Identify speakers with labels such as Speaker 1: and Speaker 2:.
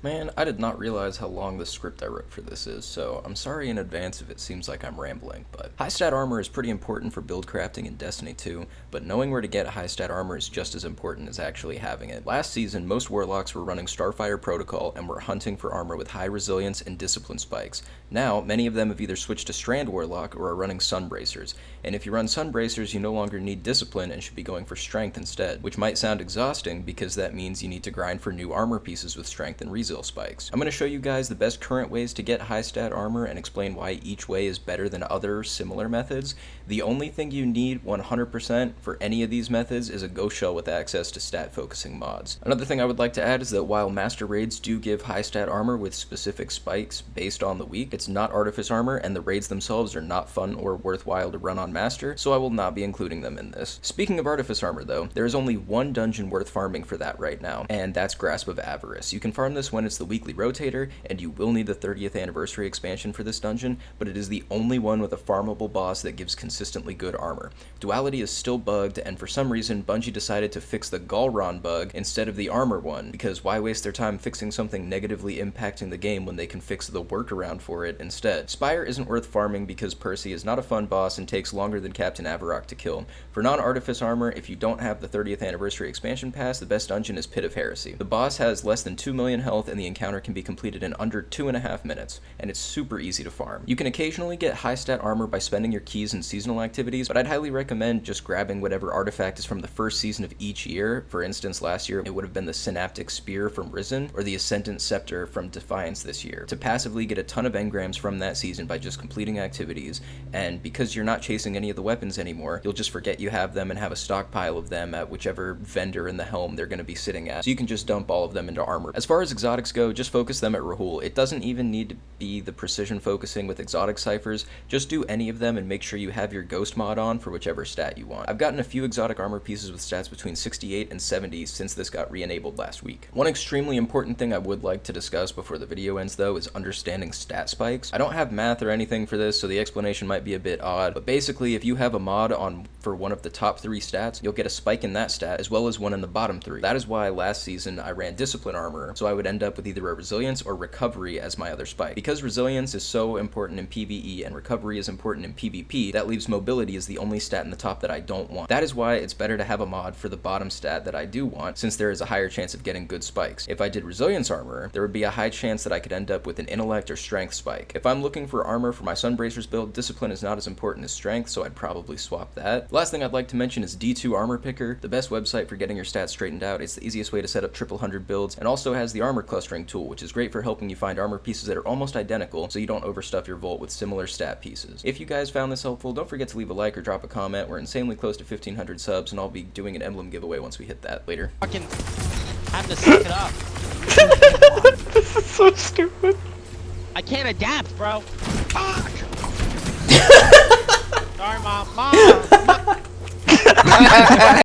Speaker 1: Man, I did not realize how long the script I wrote for this is, so I'm sorry in advance if it seems like I'm rambling, but high stat armor is pretty important for build crafting in Destiny 2, but knowing where to get high stat armor is just as important as actually having it. Last season, most warlocks were running Starfire Protocol and were hunting for armor with high resilience and discipline spikes. Now, many of them have either switched to Strand Warlock or are running Sunbracers, and if you run Sunbracers, you no longer need discipline and should be going for strength instead, which might sound exhausting because that means you need to grind for new armor pieces with strength and resilience spikes. I'm going to show you guys the best current ways to get high stat armor and explain why each way is better than other similar methods. The only thing you need 100% for any of these methods is a ghost shell with access to stat focusing mods. Another thing I would like to add is that while master raids do give high stat armor with specific spikes based on the week, it's not artifice armor and the raids themselves are not fun or worthwhile to run on master, so I will not be including them in this. Speaking of artifice armor though, there is only one dungeon worth farming for that right now, and that's Grasp of Avarice. You can farm this when it's the weekly rotator, and you will need the 30th anniversary expansion for this dungeon, but it is the only one with a farmable boss that gives consistently good armor. Duality is still bugged, and for some reason Bungie decided to fix the Galron bug instead of the armor one, because why waste their time fixing something negatively impacting the game when they can fix the workaround for it instead. Spire isn't worth farming because Percy is not a fun boss and takes longer than Captain Avarok to kill. For non-artifice armor, if you don't have the 30th anniversary expansion pass, the best dungeon is Pit of Heresy. The boss has less than 2 million health and the encounter can be completed in under 2.5 minutes, and it's super easy to farm. You can occasionally get high stat armor by spending your keys in seasonal activities, but I'd highly recommend just grabbing whatever artifact is from the first season of each year. For instance, last year it would have been the Synaptic Spear from Risen, or the Ascendant Scepter from Defiance this year, to passively get a ton of engrams from that season by just completing activities, and because you're not chasing any of the weapons anymore, you'll just forget you have them and have a stockpile of them at whichever vendor in the helm they're going to be sitting at, so you can just dump all of them into armor. As far as exotics go, just focus them at Rahul. It doesn't even need to be the precision focusing with exotic ciphers, just do any of them and make sure you have your ghost mod on for whichever stat you want. I've gotten a few exotic armor pieces with stats between 68 and 70 since this got re-enabled last week. One extremely important thing I would like to discuss before the video ends though is understanding stat spikes. I don't have math or anything for this, so the explanation might be a bit odd, but basically if you have a mod on for one of the top 3 stats, you'll get a spike in that stat as well as one in the bottom 3. That is why last season I ran discipline armor, so I would end up with either a resilience or recovery as my other spike. Because resilience is so important in PvE and recovery is important in PvP, that leaves mobility as the only stat in the top that I don't want. That is why it's better to have a mod for the bottom stat that I do want, since there is a higher chance of getting good spikes. If I did resilience armor, there would be a high chance that I could end up with an intellect or strength spike. If I'm looking for armor for my Sunbracers build, discipline is not as important as strength, so I'd probably swap that. The last thing I'd like to mention is D2 Armor Picker, the best website for getting your stats straightened out. It's the easiest way to set up 100 builds, and also has the armor clustering tool, which is great for helping you find armor pieces that are almost identical so you don't overstuff your vault with similar stat pieces. If you guys found this helpful, don't forget to leave a like or drop a comment. We're insanely close to 1,500 subs, and I'll be doing an emblem giveaway once we hit that later.
Speaker 2: Fucking have to suck it up.
Speaker 3: This is so stupid.
Speaker 2: I can't adapt, bro. Fuck! Sorry, Mom. Mom!